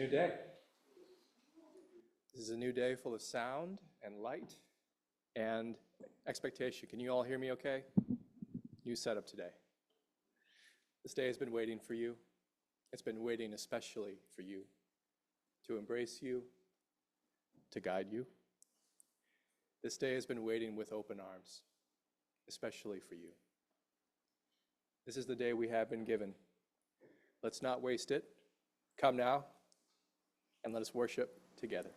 new day. This is a new day full of sound and light and expectation. Can you all hear me okay? New setup today. This day has been waiting for you. It's been waiting especially for you, to embrace you, to guide you. This day has been waiting with open arms, especially for you. This is the day we have been given. Let's not waste it. Come now, and let us worship together.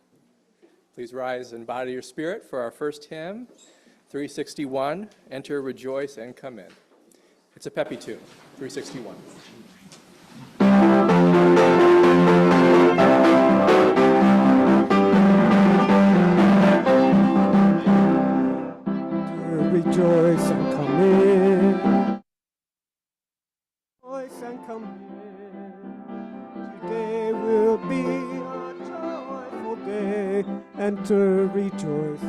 Please rise and bow to your spirit for our first hymn, 361, Enter, Rejoice, and Come In. It's a peppy tune, 361. Rejoice and come in. Rejoice and come in. Today will be a joyful day. Enter, rejoice.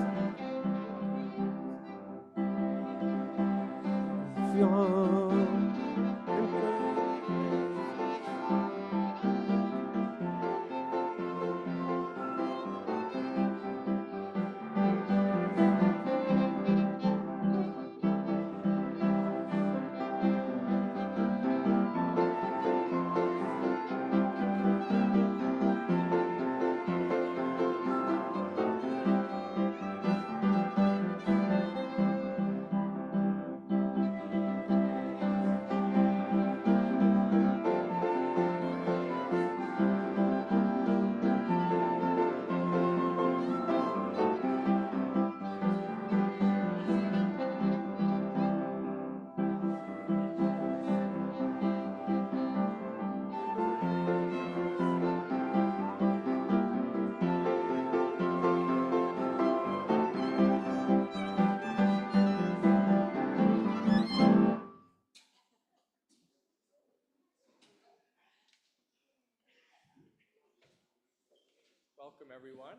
Welcome, everyone.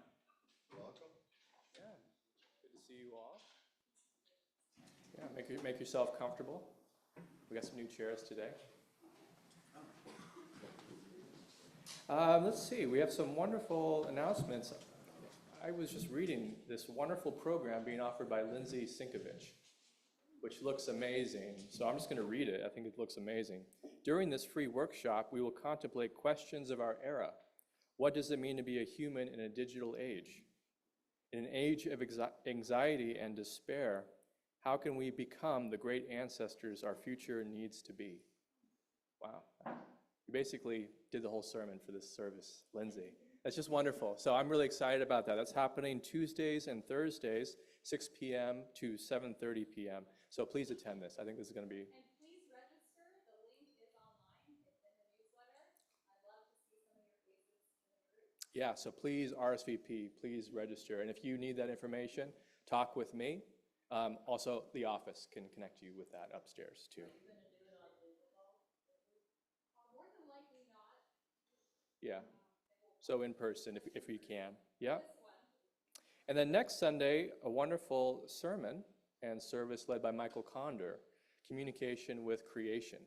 Welcome. Yeah, good to see you all. Yeah, make yourself comfortable. We got some new chairs today. Let's see, we have some wonderful announcements. I was just reading this wonderful program being offered by Lindsay Sinkovich, which looks amazing. So I'm just going to read it. I think it looks amazing. During this free workshop, we will contemplate questions of our era. What does it mean to be a human in a digital age? In an age of anxiety and despair, how can we become the great ancestors our future needs to be? Wow. You basically did the whole sermon for this service, Lindsay. That's just wonderful. So I'm really excited about that. That's happening Tuesdays and Thursdays, 6 p.m. to 7:30 p.m. So please attend this. I think this is going to be... And please register. The link is online. It's in the newsletter. I'd love to see some of your faces in the group. Yeah, so please RSVP, please register. And if you need that information, talk with me. Also, the office can connect you with that upstairs too. Are you going to do it on digital? More than likely not. Yeah, so in person if we can. Yeah. This one. And then next Sunday, a wonderful sermon and service led by Michael Condor, Communication with Creation,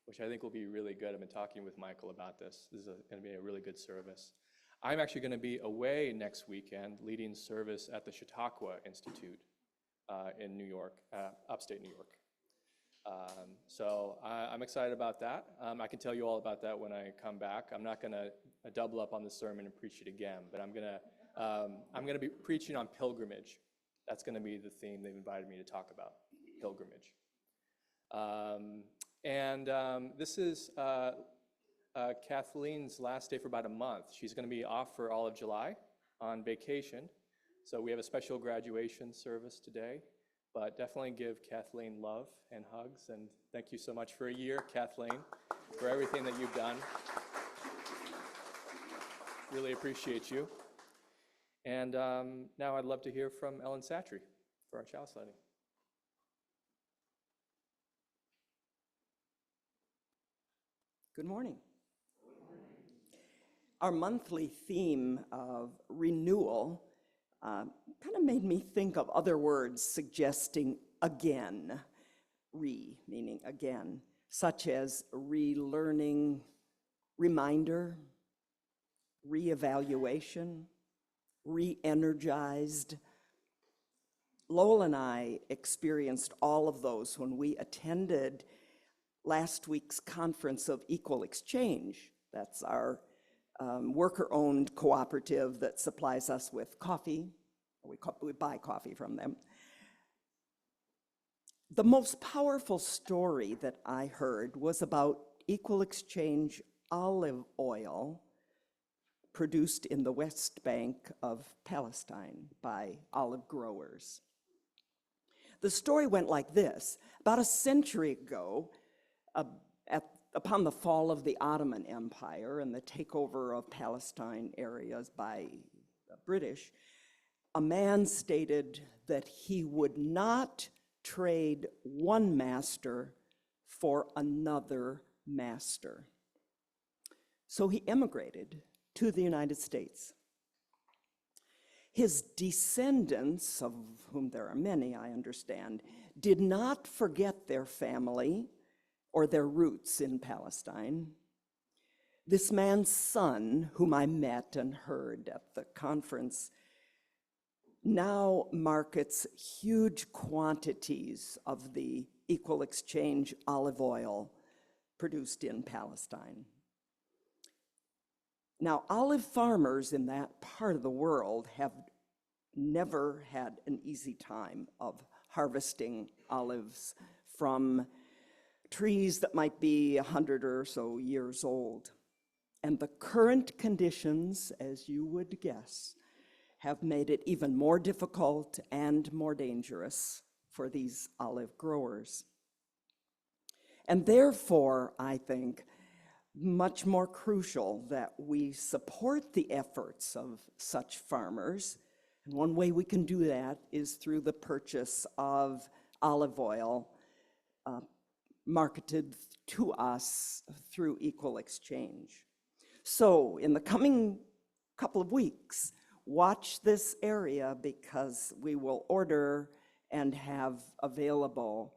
which I think will be really good. I've been talking with Michael about this. This is going to be a really good service. I'm actually going to be away next weekend leading service at the Chautauqua Institute in New York, upstate New York. So I'm excited about that. I can tell you all about that when I come back. I'm not going to double up on the sermon and preach it again, but I'm going to be preaching on pilgrimage. That's going to be the theme they've invited me to talk about, pilgrimage. This is Kathleen's last day for about a month. She's going to be off for all of July on vacation. So we have a special graduation service today, but definitely give Kathleen love and hugs. And thank you so much for a year, Kathleen, for everything that you've done. Really appreciate you. And now I'd love to hear from Ellen Satry for our chalice lighting. Good morning. Our monthly theme of renewal kind of made me think of other words suggesting again, meaning again, such as relearning, reminder, reevaluation, re-energized. Lowell and I experienced all of those when we attended last week's conference of Equal Exchange. That's our worker-owned cooperative that supplies us with coffee. We buy coffee from them. The most powerful story that I heard was about Equal Exchange olive oil produced in the West Bank of Palestine by olive growers. The story went like this. About a century ago, upon the fall of the Ottoman Empire and the takeover of Palestine areas by the British, a man stated that he would not trade one master for another master. So he emigrated to the United States. His descendants, of whom there are many, I understand, did not forget their family or their roots in Palestine. This man's son, whom I met and heard at the conference, now markets huge quantities of the Equal Exchange olive oil produced in Palestine. Now, olive farmers in that part of the world have never had an easy time of harvesting olives from trees that might be 100 or so years old. And the current conditions, as you would guess, have made it even more difficult and more dangerous for these olive growers. And therefore, I think, much more crucial that we support the efforts of such farmers. And one way we can do that is through the purchase of olive oil marketed to us through Equal Exchange. So in the coming couple of weeks, watch this area because we will order and have available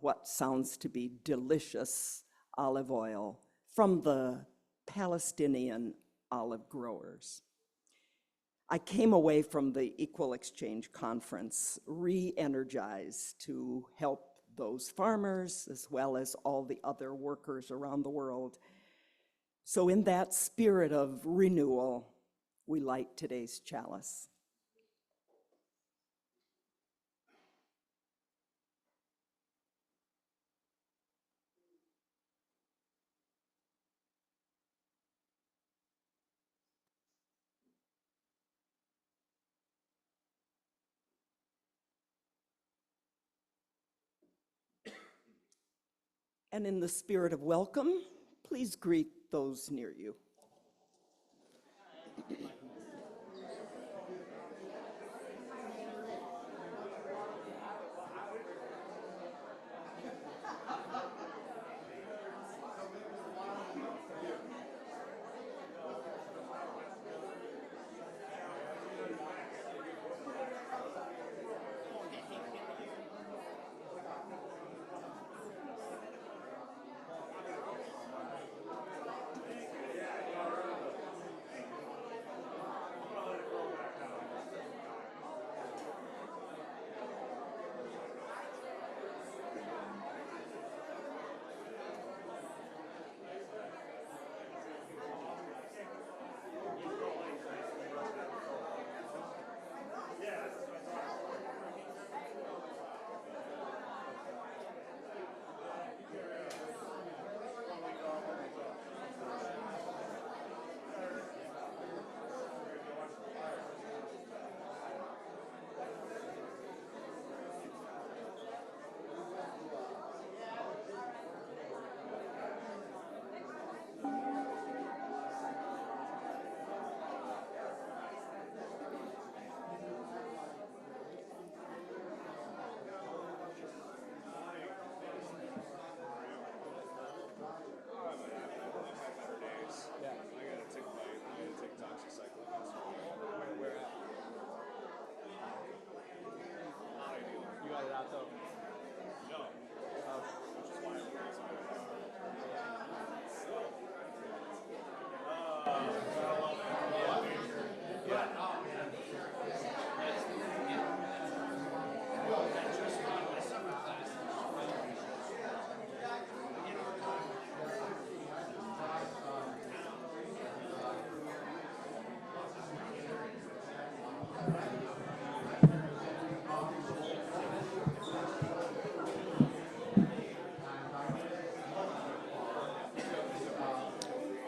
what sounds to be delicious olive oil from the Palestinian olive growers. I came away from the Equal Exchange Conference re-energized to help those farmers as well as all the other workers around the world. So in that spirit of renewal, we light today's chalice. And in the spirit of welcome, please greet those near you.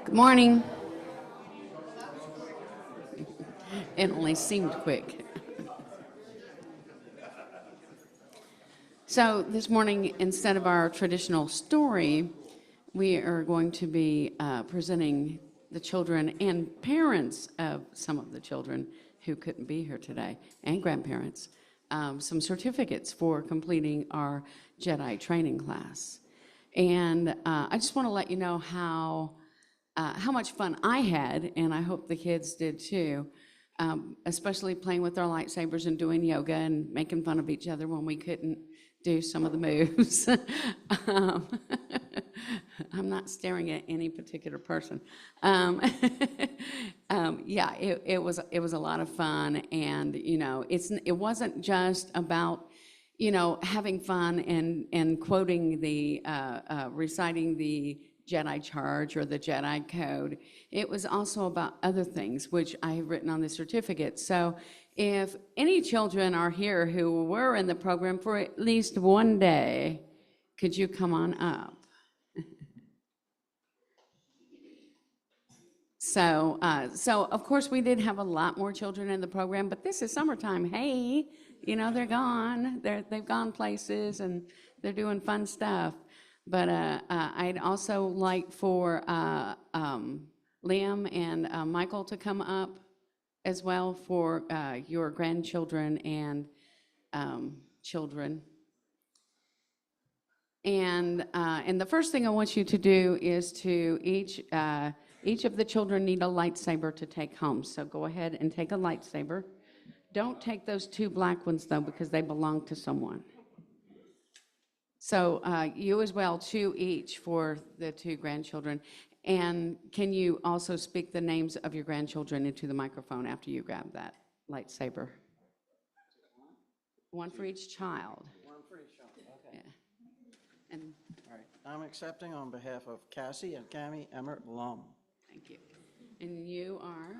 Good morning. It only seemed quick. So this morning, instead of our traditional story, we are going to be presenting the children and parents of some of the children who couldn't be here today, and grandparents, some certificates for completing our Jedi training class. And I just want to let you know how much fun I had, and I hope the kids did too, especially playing with our lightsabers and doing yoga and making fun of each other when we couldn't do some of the moves. I'm not staring at any particular person. Yeah, it was a lot of fun, and it wasn't just about having fun and quoting the reciting the Jedi charge or the Jedi code. It was also about other things, which I have written on the certificate. So if any children are here who were in the program for at least one day, could you come on up? So of course we did have a lot more children in the program, but this is summertime. Hey, they're gone. They've gone places and they're doing fun stuff. But I'd also like for Liam and Michael to come up as well for your grandchildren and children. And the first thing I want you to do is to each of the children need a lightsaber to take home. So go ahead and take a lightsaber. Don't take those two black ones though, because they belong to someone. So you as well, 2 each for the 2 grandchildren. And can you also speak the names of your grandchildren into the microphone after you grab that lightsaber? One for each child. One for each child, okay. Yeah. And All right, I'm accepting on behalf of Cassie and Cammie Emmert Lum. thank you. And you are?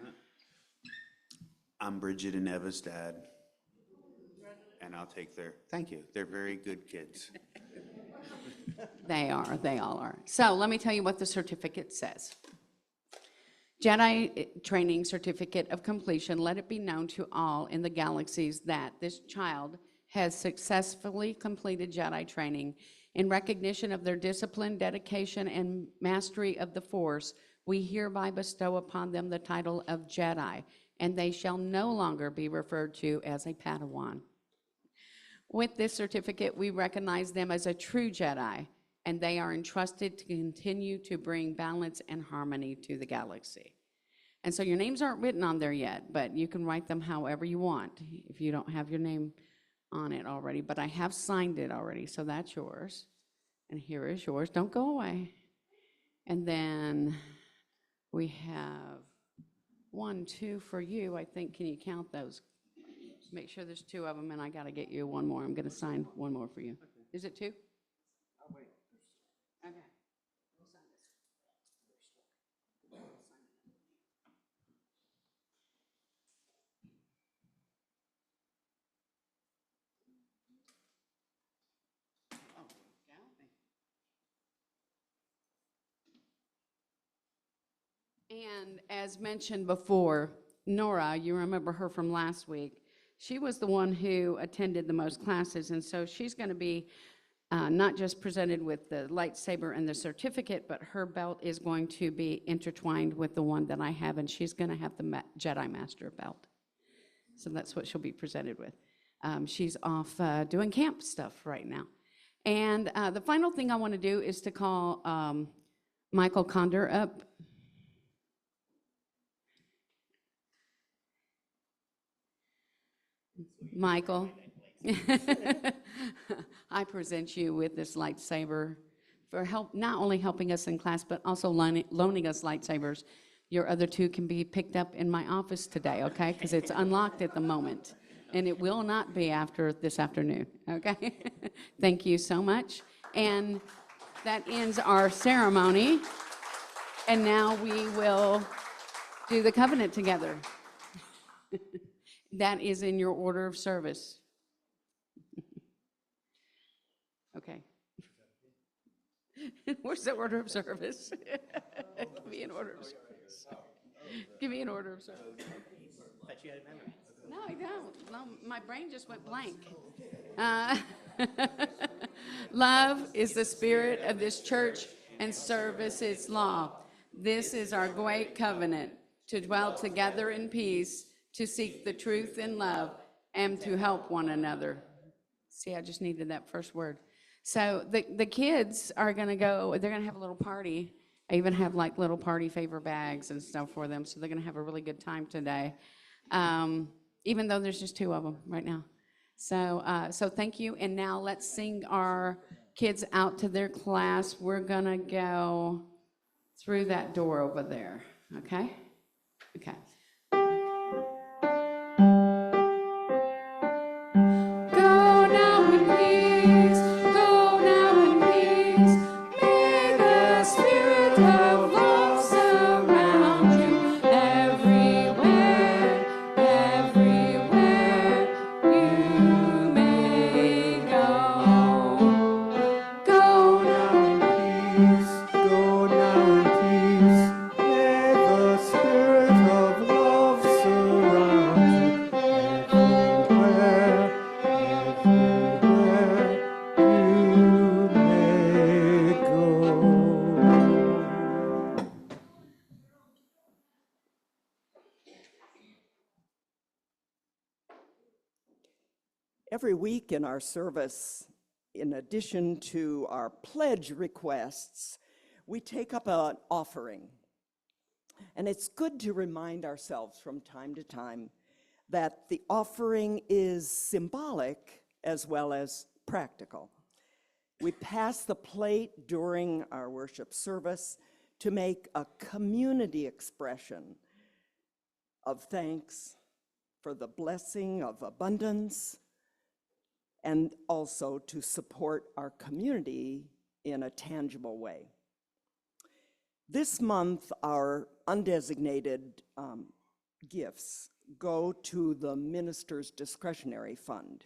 I'm Bridget and Eva's dad, and I'll take their, thank you, they're very good kids. They all are. So let me tell you what the certificate says. Jedi Training Certificate of Completion, let it be known to all in the galaxies that this child has successfully completed Jedi training. In recognition of their discipline, dedication, and mastery of the Force, we hereby bestow upon them the title of Jedi, and they shall no longer be referred to as a Padawan. With this certificate, we recognize them as a true Jedi, and they are entrusted to continue to bring balance and harmony to the galaxy. And so your names aren't written on there yet, but you can write them however you want if you don't have your name on it already. But I have signed it already, so that's yours. And here is yours. Don't go away. And then we have 1, 2 for you. I think, can you count those? Make sure there's 2 of them, and I got to get you one more. I'm going to sign one more for you. Is it 2? I'll wait. Okay. And as mentioned before, Nora, you remember her from last week, she was the one who attended the most classes, and so she's going to be not just presented with the lightsaber and the certificate, but her belt is going to be intertwined with the one that I have, and she's going to have the Jedi Master belt. So that's what she'll be presented with. She's off doing camp stuff right now. And the final thing I want to do is to call Michael Condor up. Michael, I present you with this lightsaber for help, not only helping us in class, but also loaning us lightsabers. Your other 2 can be picked up in my office today, okay? Because it's unlocked at the moment, and it will not be after this afternoon, okay? Thank you so much. And that ends our ceremony. And now we will do the covenant together. That is in your order of service. Okay. Where's the order of service? Give me an order of service. Give me an order of service. Bet you had it memorized. No, I don't. No, my brain just went blank. Uh, Love is the spirit of this church, and service its law. This is our great covenant, to dwell together in peace, to seek the truth in love, and to help one another. See, I just needed that first word. So the kids are going to go, they're going to have a little party. I even have like little party favor bags and stuff for them, so they're going to have a really good time today, even though there's just 2 of them right now. So thank you, and now let's sing our kids out to their class. We're going to go through that door over there, okay? Okay. Go now in peace, go now in peace. May the spirit of love surround you everywhere, everywhere you may go. Go now in peace. Go now in peace. May the spirit of love surround you everywhere, everywhere you may go. Every week in our service, in addition to our pledge requests, we take up an offering. And it's good to remind ourselves from time to time that the offering is symbolic as well as practical. We pass the plate during our worship service to make a community expression of thanks for the blessing of abundance, and also to support our community in a tangible way. This month, our undesignated gifts go to the minister's discretionary fund.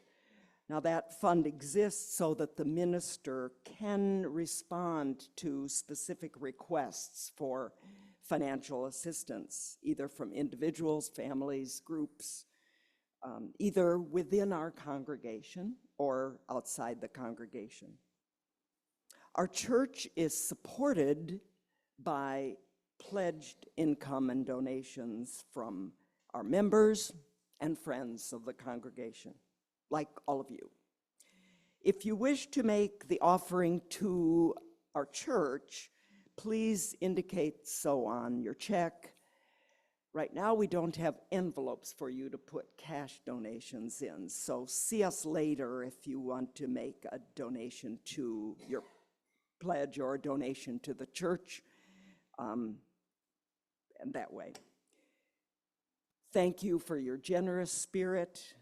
Now, that fund exists so that the minister can respond to specific requests for financial assistance, either from individuals, families, groups, either within our congregation or outside the congregation. Our church is supported by pledged income and donations from our members and friends of the congregation, like all of you. If you wish to make the offering to our church, please indicate so on your check. Right now, we don't have envelopes for you to put cash donations in, so see us later if you want to make a donation to your pledge or a donation to the church, and that way. Thank you for your generous spirit.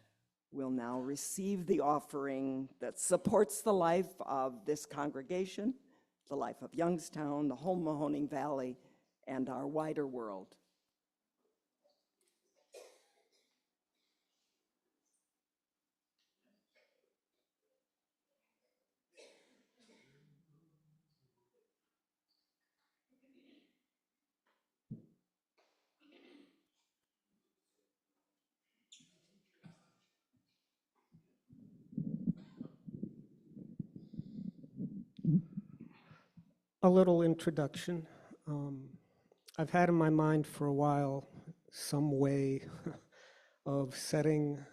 We'll now receive the offering that supports the life of this congregation, the life of Youngstown, the whole Mahoning Valley, and our wider world. A little introduction. I've had in my mind for a while some way of setting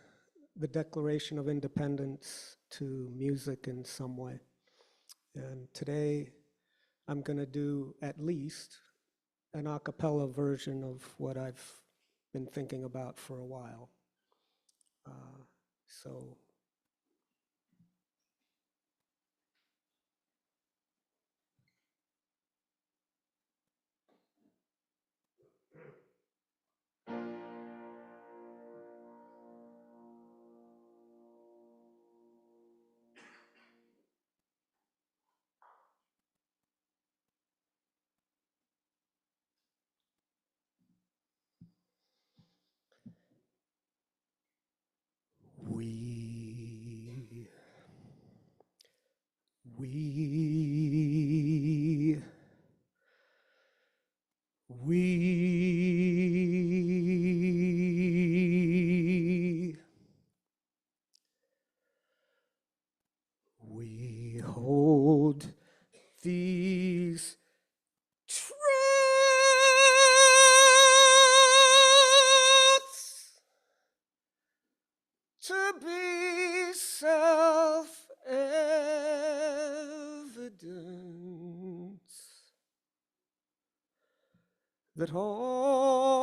the Declaration of Independence to music in some way. And today I'm going to do at least an a cappella version of what I've been thinking about for a while. So we We hold these truths to be self-evident that all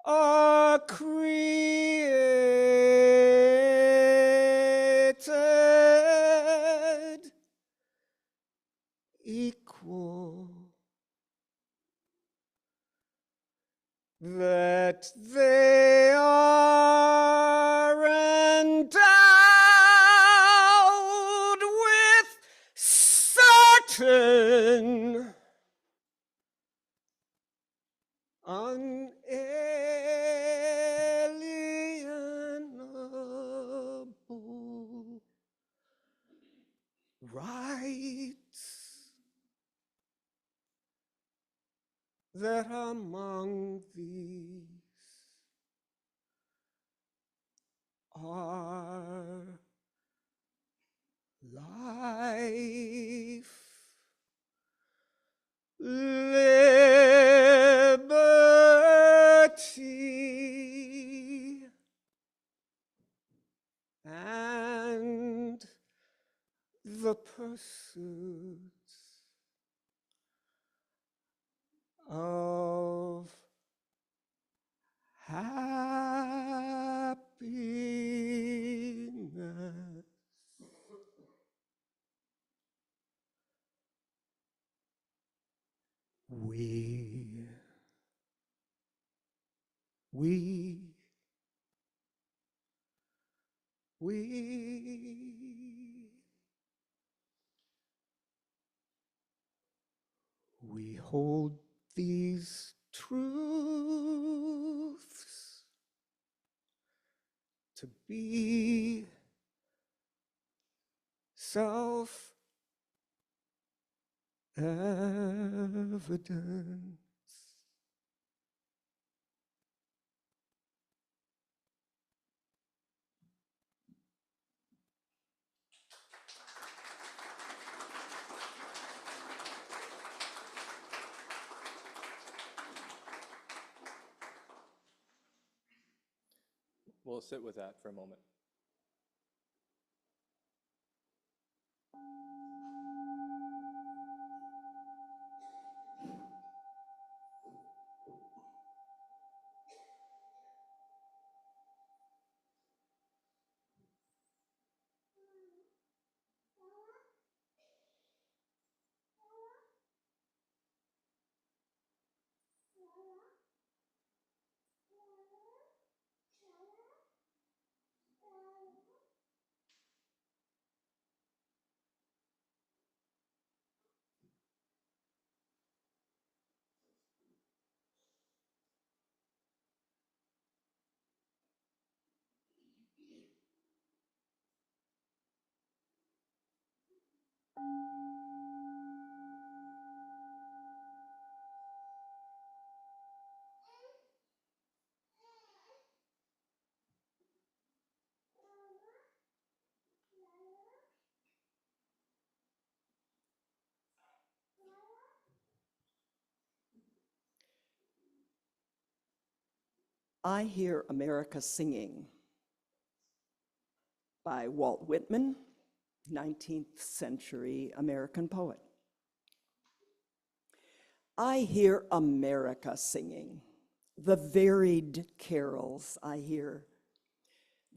are created equal, that they are endowed with certain unalienable rights, that among these are life, liberty, and the pursuit of happiness. We hold these truths to be self-evident. We'll sit with that for a moment. I Hear America Singing by Walt Whitman, 19th century American poet. I hear America singing, the varied carols I hear,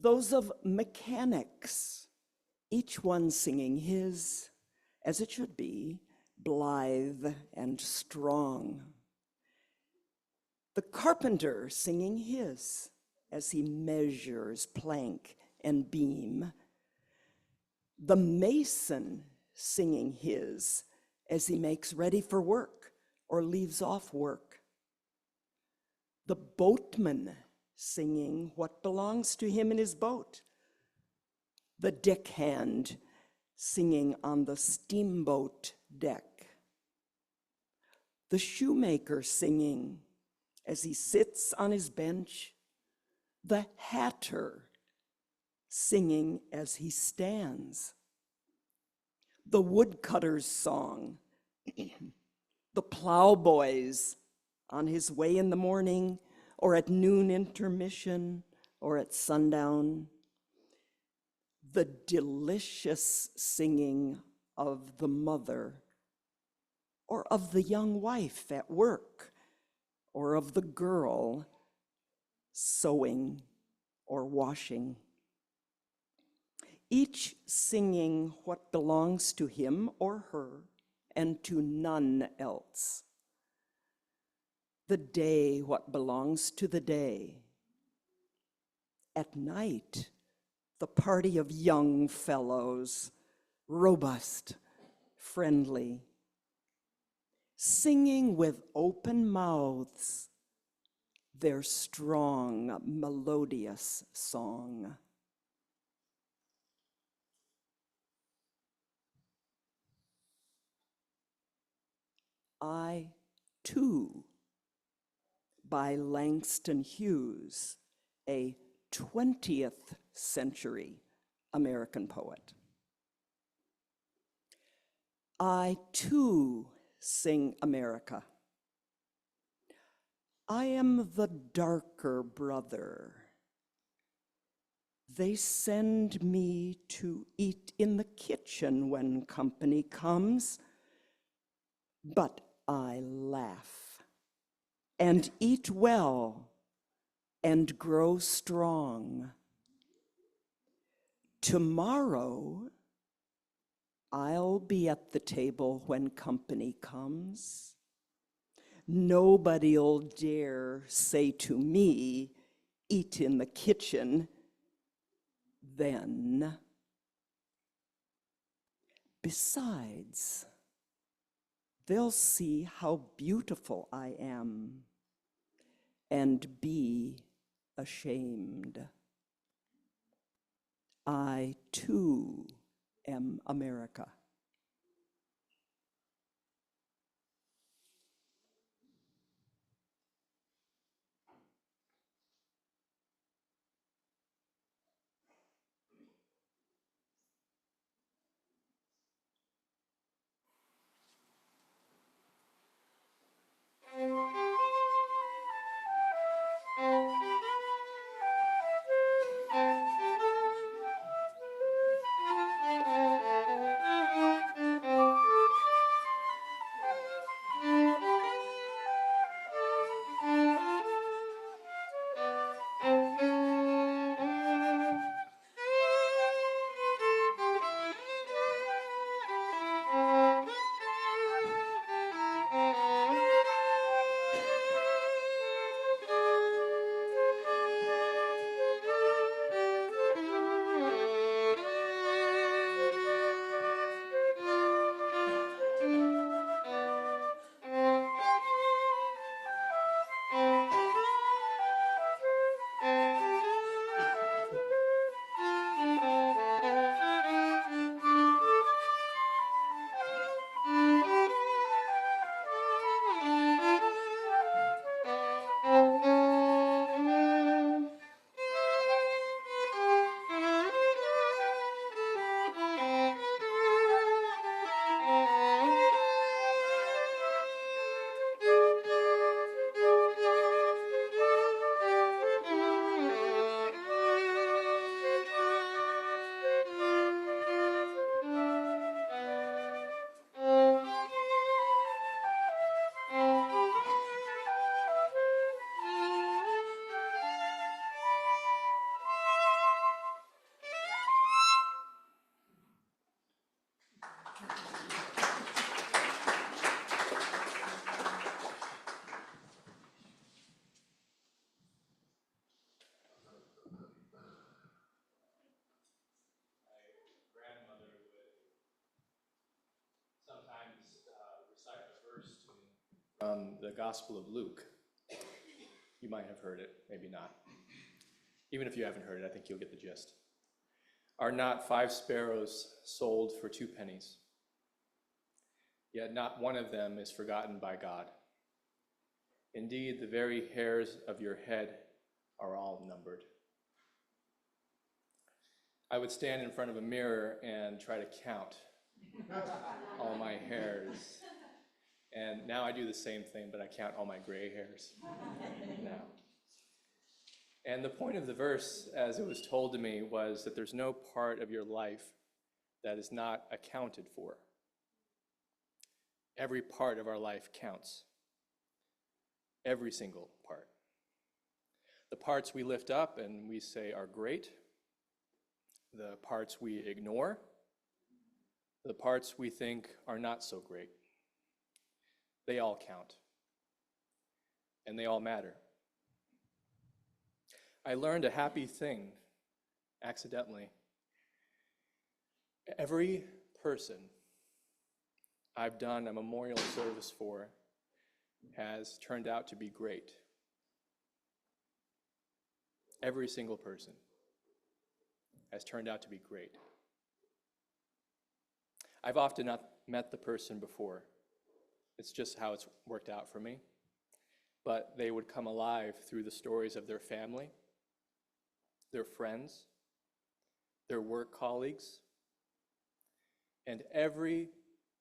those of mechanics, each one singing his, as it should be, blithe and strong. The carpenter singing his as he measures plank and beam. The mason singing his as he makes ready for work or leaves off work. The boatman singing what belongs to him in his boat. The deckhand singing on the steamboat deck. the shoemaker singing as he sits on his bench, the hatter singing as he stands, the woodcutter's song, the plowboys on his way in the morning or at noon intermission or at sundown, the delicious singing of the mother or of the young wife at work or of the girl sewing or washing. Each singing what belongs to him or her and to none else. The day what belongs to the day. At night, the party of young fellows, robust, friendly, singing with open mouths their strong, melodious song. I, Too, by Langston Hughes, a 20th century American poet. I, too, sing America. I am the darker brother. They send me to eat in the kitchen when company comes, but I laugh and eat well and grow strong. Tomorrow, I'll be at the table when company comes. Nobody'll dare say to me, eat in the kitchen, then. Besides, they'll see how beautiful I am and be ashamed. I too am America. Sometimes recite a verse to me from the Gospel of Luke. You might have heard it, maybe not. Even if you haven't heard it, I think you'll get the gist. Are not 5 sparrows sold for 2 pennies? yet not one of them is forgotten by God. Indeed, the very hairs of your head are all numbered. I would stand in front of a mirror and try to count all my hairs. And now I do the same thing, but I count all my gray hairs now. And the point of the verse, as it was told to me, was that there's no part of your life that is not accounted for. Every part of our life counts. Every single part. The parts we lift up and we say are great, the parts we ignore, the parts we think are not so great. They all count. And they all matter. I learned a happy thing accidentally. Every person I've done a memorial service for has turned out to be great. Every single person has turned out to be great. I've often not met the person before. It's just how it's worked out for me. But they would come alive through the stories of their family, their friends, their work colleagues, and every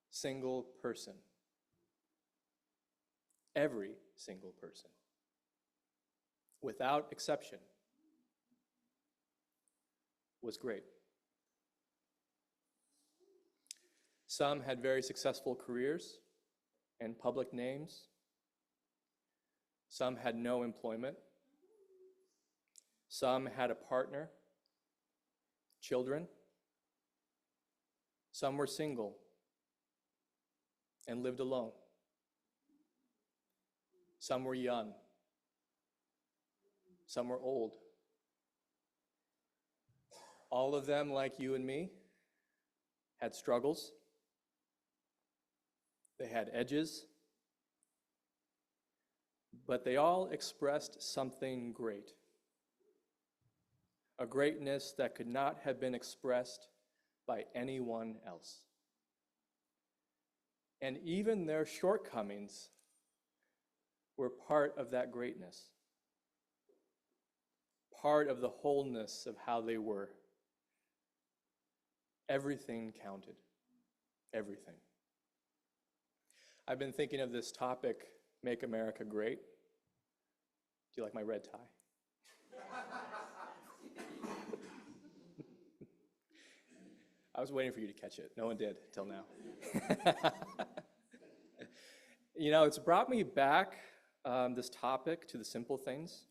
single person, without exception, was great. Some had very successful careers and public names. Some had no employment. Some had a partner, children. Some were single and lived alone. Some were young. Some were old. All of them, like you and me, had struggles. They had edges. But they all expressed something great. A greatness that could not have been expressed by anyone else. And even their shortcomings were part of that greatness, part of the wholeness of how they were. Everything counted, everything. I've been thinking of this topic, Make America Great. Do you like my red tie? I was waiting for you to catch it. No one did till now. You know, it's brought me back, this topic, to the simple things.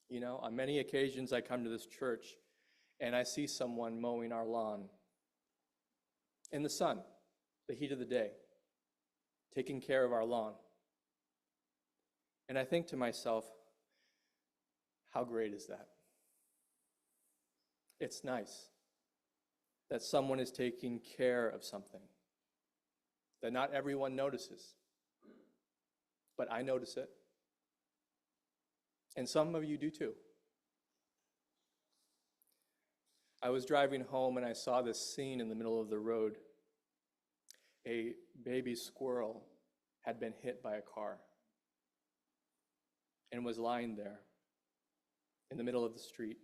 You know, on many occasions I come to this church and I see someone mowing our lawn in the sun, the heat of the day, taking care of our lawn. And I think to myself, how great is that? It's nice that someone is taking care of something that not everyone notices, but I notice it. And some of you do too. I was driving home and I saw this scene in the middle of the road. A baby squirrel had been hit by a car and was lying there in the middle of the street.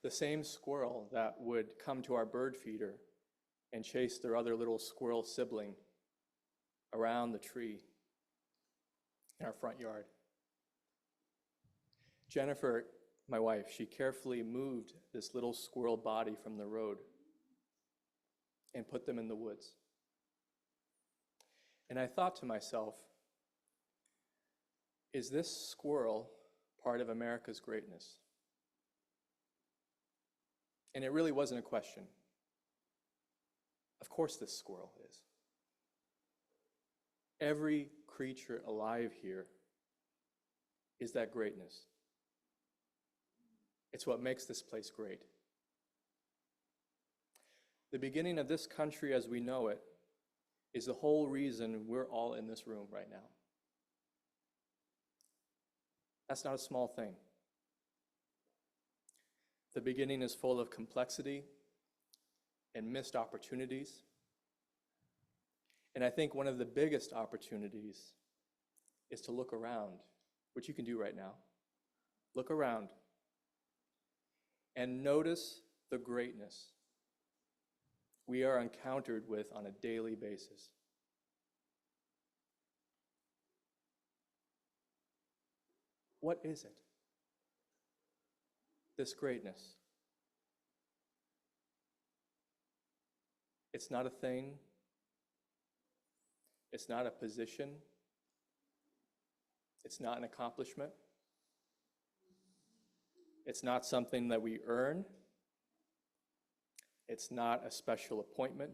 The same squirrel that would come to our bird feeder and chase their other little squirrel sibling around the tree in our front yard. Jennifer, my wife, she carefully moved this little squirrel body from the road and put them in the woods. And I thought to myself, is this squirrel part of America's greatness? And it really wasn't a question. Of course this squirrel is. Every creature alive here is that greatness. It's what makes this place great. The beginning of this country as we know it is the whole reason we're all in this room right now. That's not a small thing. The beginning is full of complexity and missed opportunities And I think one of the biggest opportunities is to look around, which you can do right now. Look around and notice the greatness we are encountered with on a daily basis. What is it? This greatness. It's not a thing. It's not a position. It's not an accomplishment. It's not something that we earn. It's not a special appointment.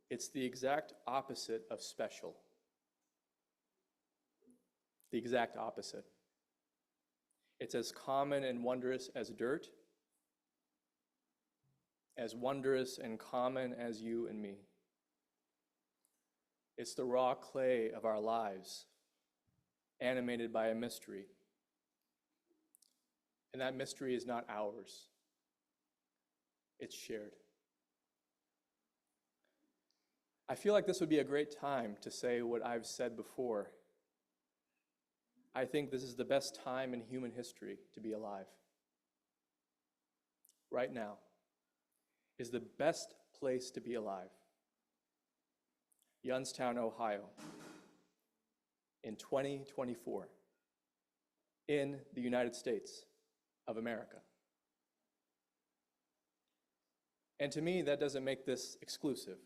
It's the exact opposite of special. The exact opposite. It's as common and wondrous as dirt, as wondrous and common as you and me. It's the raw clay of our lives, animated by a mystery. And that mystery is not ours. It's shared. I feel like this would be a great time to say what I've said before. I think this is the best time in human history to be alive. Right now is the best place to be alive. Youngstown, Ohio, in 2024, in the United States of America. And to me, that doesn't make this exclusive.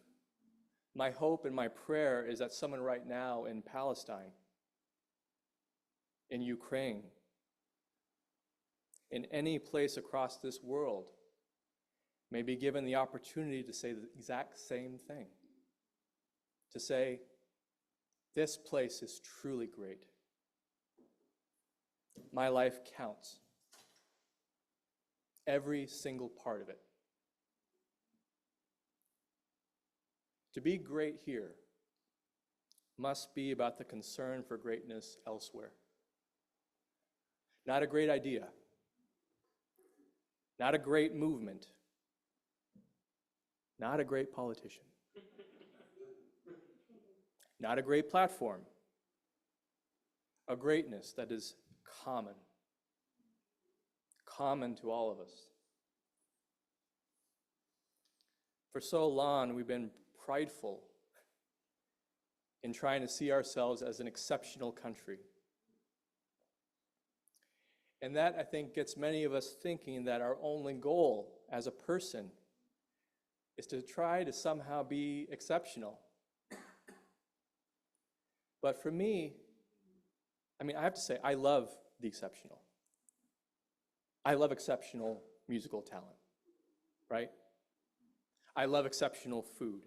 My hope and my prayer is that someone right now in Palestine, in Ukraine, in any place across this world, may be given the opportunity to say the exact same thing. To say, this place is truly great. My life counts. Every single part of it. To be great here must be about the concern for greatness elsewhere. Not a great idea, not a great movement, not a great politician, not a great platform, a greatness that is common to all of us. For so long, we've been prideful in trying to see ourselves as an exceptional country. And that, I think, gets many of us thinking that our only goal as a person is to try to somehow be exceptional. But for me, I have to say, I love the exceptional. I love exceptional musical talent, right? I love exceptional food.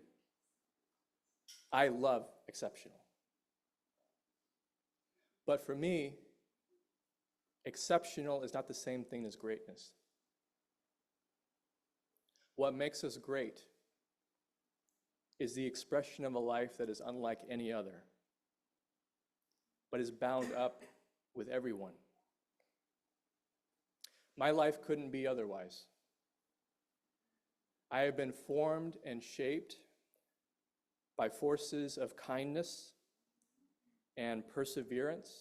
I love exceptional. But for me, exceptional is not the same thing as greatness. What makes us great is the expression of a life that is unlike any other, but is bound up with everyone. My life couldn't be otherwise. I have been formed and shaped by forces of kindness and perseverance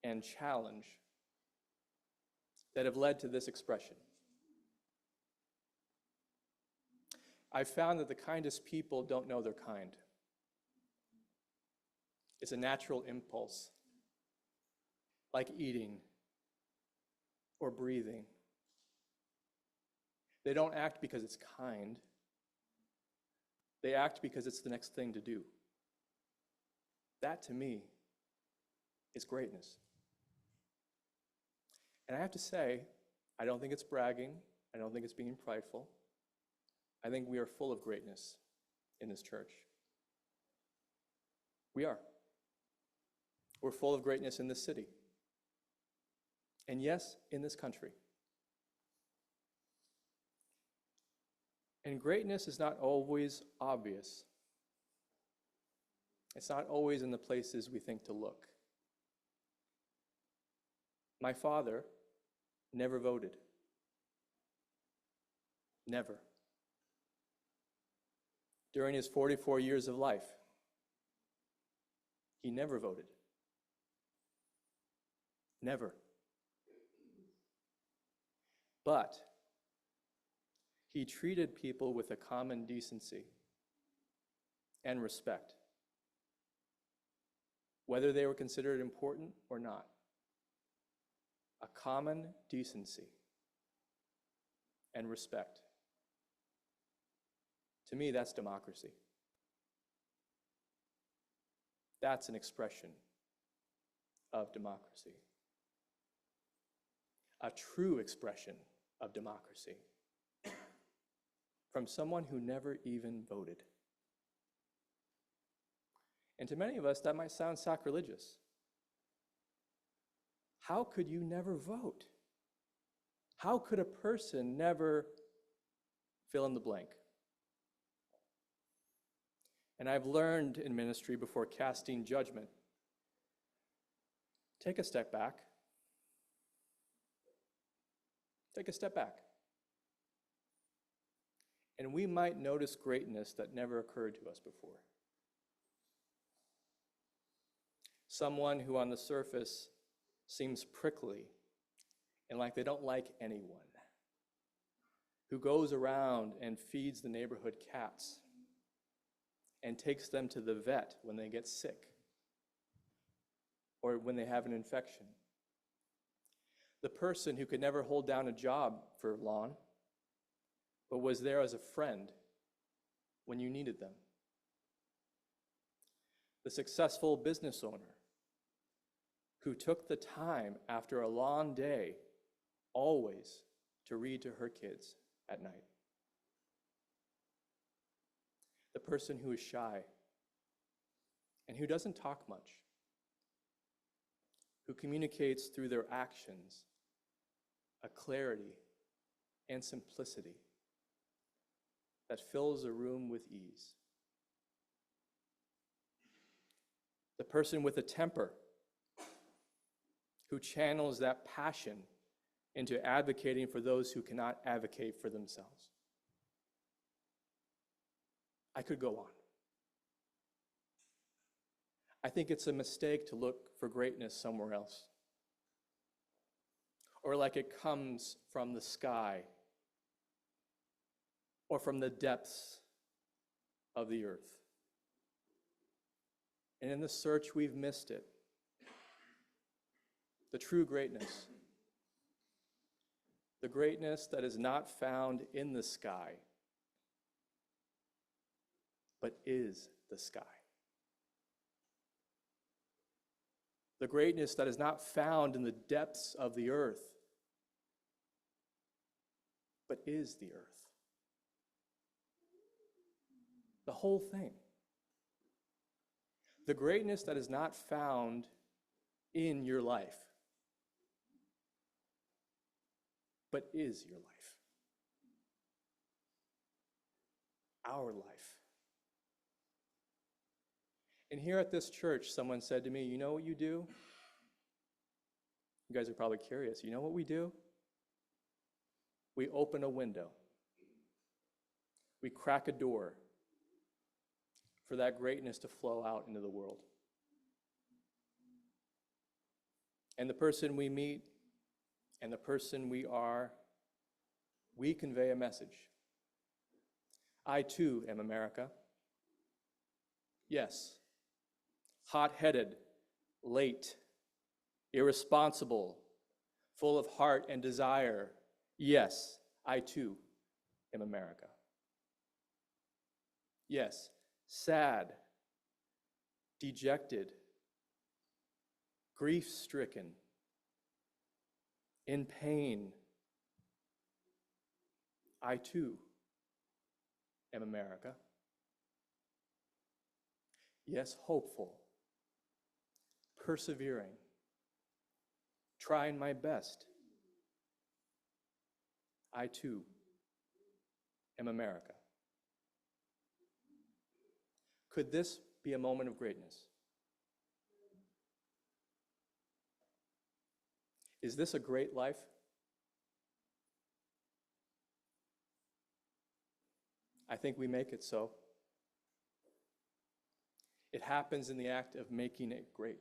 and challenge that have led to this expression. I've found that the kindest people don't know they're kind. It's a natural impulse, like eating or breathing. They don't act because it's kind. They act because it's the next thing to do. That, to me, is greatness. And I have to say, I don't think it's bragging. I don't think it's being prideful. I think we are full of greatness in this church. We are. We're full of greatness in this city. And yes, in this country. And greatness is not always obvious. It's not always in the places we think to look. My father never voted. Never. during his 44 years of life. He never voted. Never. But he treated people with a common decency and respect, whether they were considered important or not. A common decency and respect. To me, that's democracy. That's an expression of democracy. A true expression of democracy from someone who never even voted. And to many of us, that might sound sacrilegious. How could you never vote? How could a person never fill in the blank? And I've learned in ministry, before casting judgment, take a step back. Take a step back. And we might notice greatness that never occurred to us before. Someone who on the surface seems prickly and like they don't like anyone, who goes around and feeds the neighborhood cats and takes them to the vet when they get sick or when they have an infection. The person who could never hold down a job for long, but was there as a friend when you needed them. The successful business owner who took the time after a long day always to read to her kids at night. The person who is shy and who doesn't talk much, who communicates through their actions a clarity and simplicity that fills a room with ease. The person with a temper who channels that passion into advocating for those who cannot advocate for themselves. I could go on. I think it's a mistake to look for greatness somewhere else, or like it comes from the sky or from the depths of the earth. And in the search, we've missed it. The true greatness. The greatness that is not found in the sky, but is the sky. The greatness that is not found in the depths of the earth, but is the earth. The whole thing. The greatness that is not found in your life, but is your life. Our life. And here at this church, someone said to me, you know what you do? You guys are probably curious. You know what we do? We open a window. We crack a door for that greatness to flow out into the world. And the person we meet and the person we are, we convey a message. I too am America. Yes. Hot-headed, late, irresponsible, full of heart and desire. Yes, I too am America. Yes, sad, dejected, grief-stricken, in pain. I too am America. Yes, hopeful, persevering, trying my best. I too am America. Could this be a moment of greatness? Is this a great life? I think we make it so. It happens in the act of making it great.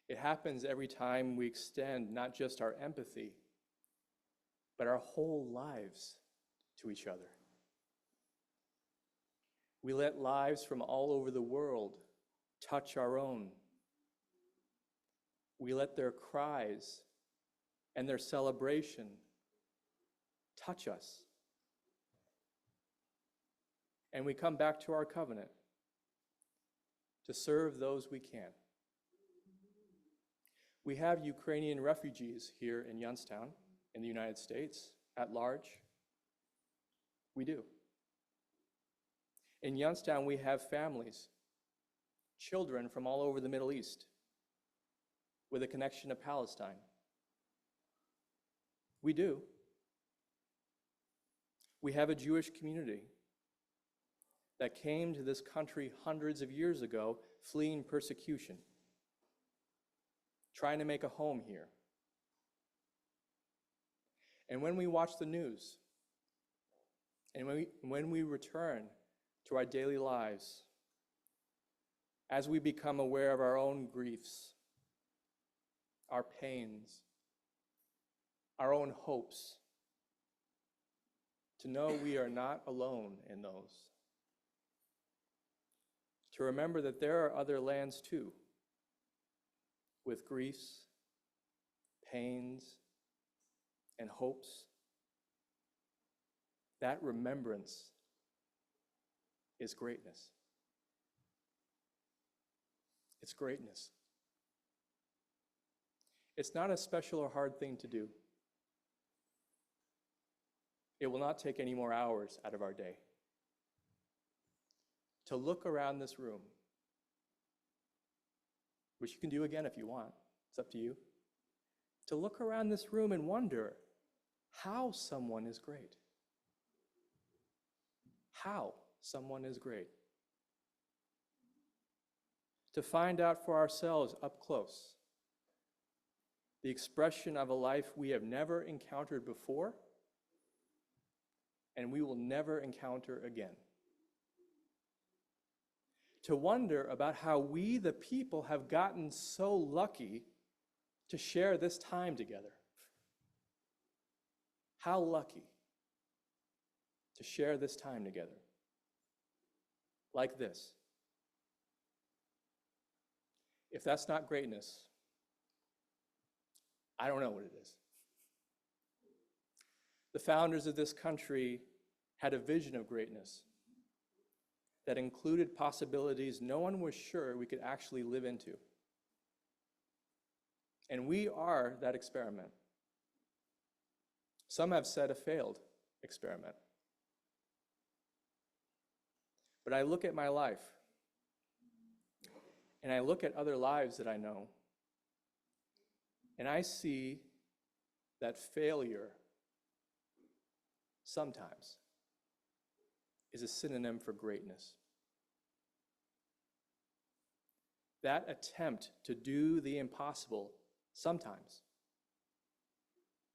It happens every time we extend not just our empathy, but our whole lives to each other. We let lives from all over the world touch our own. We let their cries and their celebration touch us. And we come back to our covenant to serve those we can. We have Ukrainian refugees here in Youngstown, in the United States, at large. We do. In Youngstown, we have families, children from all over the Middle East, with a connection to Palestine. We do. We have a Jewish community that came to this country hundreds of years ago, fleeing persecution, trying to make a home here. And when we watch the news, and when we return to our daily lives, as we become aware of our own griefs, our pains, our own hopes, to know we are not alone in those. To remember that there are other lands too, with griefs, pains, and hopes. That remembrance is greatness. It's greatness. It's not a special or hard thing to do. It will not take any more hours out of our day to look around this room, which you can do again if you want. It's up to you. To look around this room and wonder how someone is great. How someone is great. To find out for ourselves up close the expression of a life we have never encountered before and we will never encounter again. To wonder about how we, the people, have gotten so lucky to share this time together. How lucky to share this time together. Like this. If that's not greatness, I don't know what it is. The founders of this country had a vision of greatness that included possibilities no one was sure we could actually live into. And we are that experiment. Some have said a failed experiment. But I look at my life, and I look at other lives that I know, and I see that failure sometimes is a synonym for greatness. That attempt to do the impossible sometimes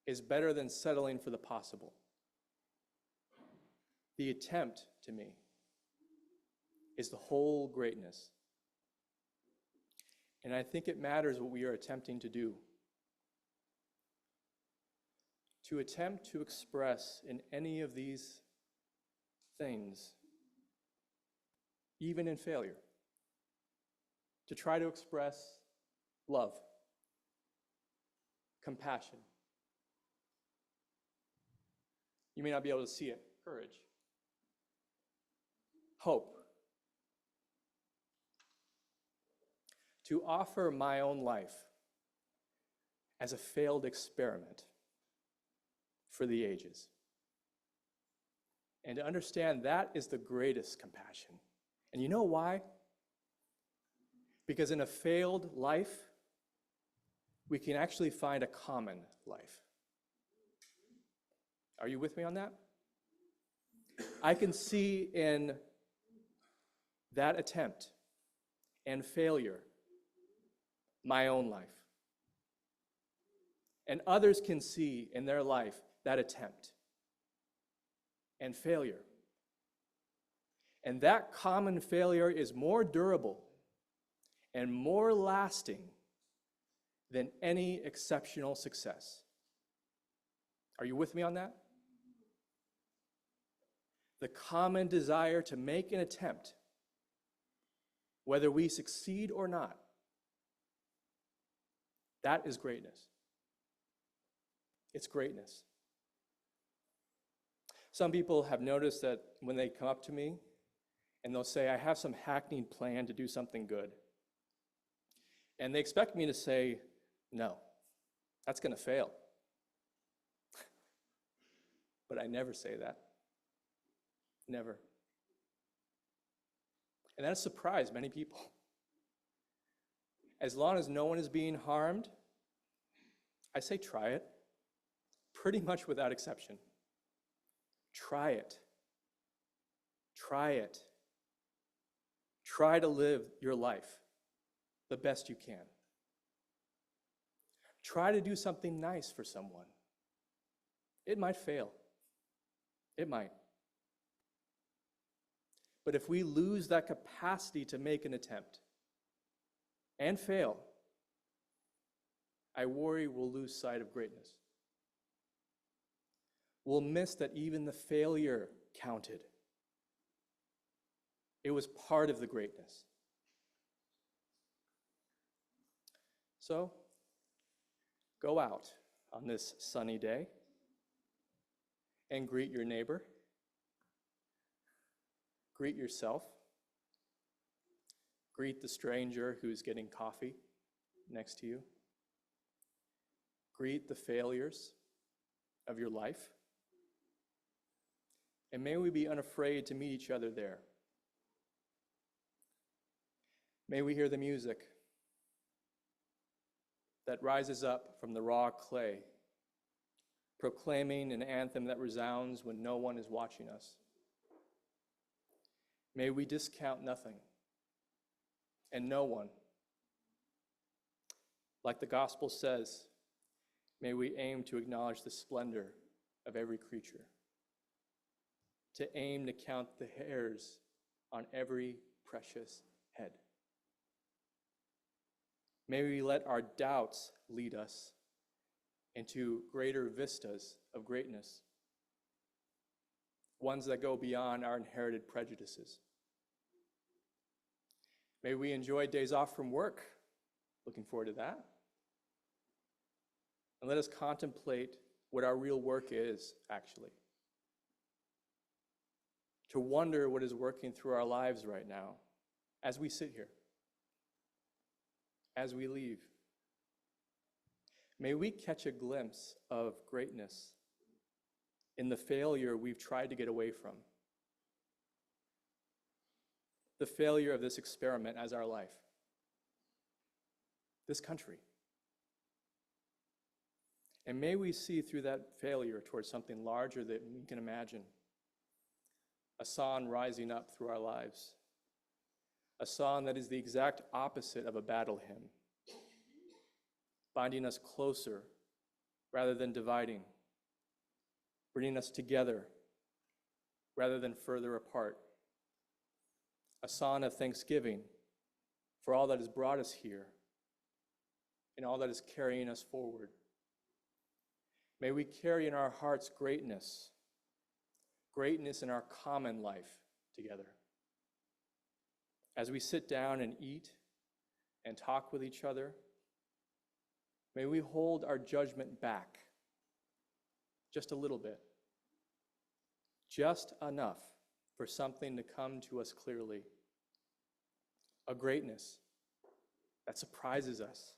is better than settling for the possible. The attempt, to me, is the whole greatness. And I think it matters what we are attempting to do. To attempt to express in any of these things, even in failure, to try to express love, compassion. You may not be able to see it, courage, hope. To offer my own life as a failed experiment for the ages. And to understand that is the greatest compassion. And you know why? Because in a failed life, we can actually find a common life. Are you with me on that? I can see in that attempt and failure my own life. And others can see in their life that attempt and failure. And that common failure is more durable and more lasting than any exceptional success. Are you with me on that? The common desire to make an attempt, whether we succeed or not, that is greatness. It's greatness. Some people have noticed that when they come up to me and they'll say, I have some hackneyed plan to do something good. And they expect me to say, no, that's going to fail. But I never say that. Never. And that surprised many people. As long as no one is being harmed, I say try it, pretty much without exception. Try it. Try it. Try to live your life the best you can. Try to do something nice for someone. It might fail. It might. But if we lose that capacity to make an attempt and fail, I worry we'll lose sight of greatness. We'll miss that even the failure counted. It was part of the greatness. So, go out on this sunny day and greet your neighbor. Greet yourself. Greet the stranger who's getting coffee next to you. Greet the failures of your life. And may we be unafraid to meet each other there. May we hear the music that rises up from the raw clay, proclaiming an anthem that resounds when no one is watching us. May we discount nothing and no one. Like the gospel says, may we aim to acknowledge the splendor of every creature, to aim to count the hairs on every precious head. May we let our doubts lead us into greater vistas of greatness, ones that go beyond our inherited prejudices. May we enjoy days off from work. Looking forward to that. And let us contemplate what our real work is, actually. To wonder what is working through our lives right now as we sit here, as we leave. May we catch a glimpse of greatness in the failure we've tried to get away from. The failure of this experiment as our life. This country. And may we see through that failure towards something larger that we can imagine. A sun rising up through our lives. A sun that is the exact opposite of a battle hymn. Binding us closer rather than dividing. Bringing us together rather than further apart. A song of thanksgiving for all that has brought us here and all that is carrying us forward. May we carry in our hearts greatness, greatness in our common life together. As we sit down and eat and talk with each other, may we hold our judgment back just a little bit, just enough for something to come to us clearly. A greatness that surprises us.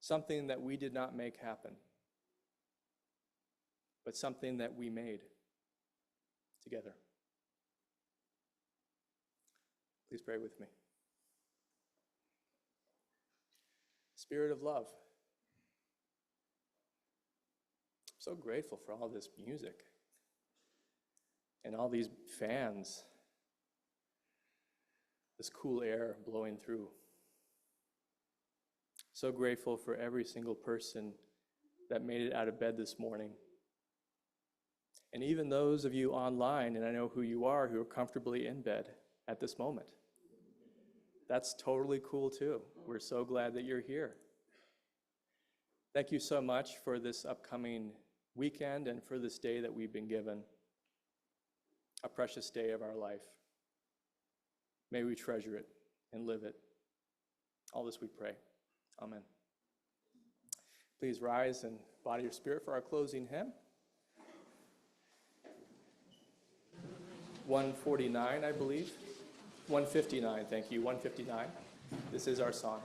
Something that we did not make happen, but something that we made together. Please pray with me. Spirit of love, I'm so grateful for all this music and all these fans, this cool air blowing through. So grateful for every single person that made it out of bed this morning and even those of you online, and I know who you are, who are comfortably in bed at this moment. That's totally cool too. We're so glad that you're here. Thank you so much for this upcoming weekend and for this day that we've been given, a precious day of our life. May we treasure it and live it. All this we pray. Amen. Please rise and body your spirit for our closing hymn. 149, I believe. 159, thank you, 159. This is our song.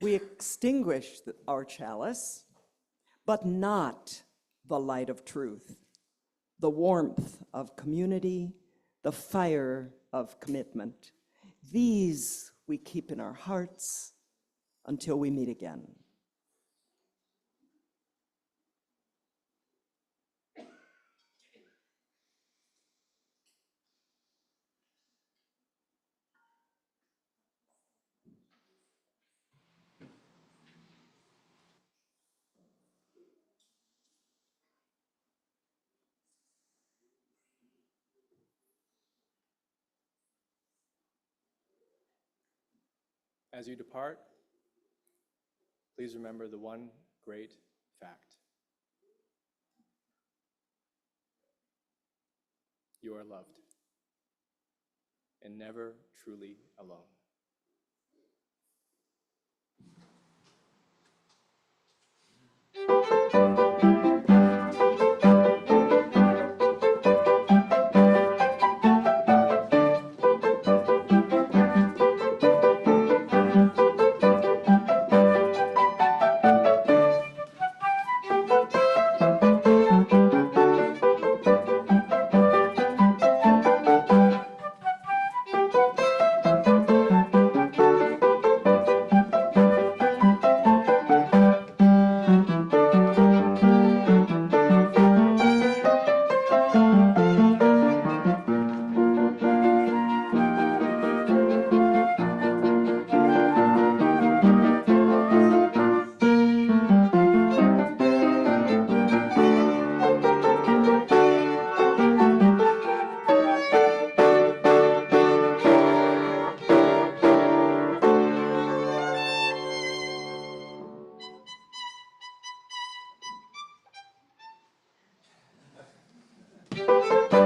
We extinguish our chalice, but not the light of truth, the warmth of community, the fire of commitment. These we keep in our hearts until we meet again. As you depart, please remember the one great fact. You are loved and never truly alone. Thank you.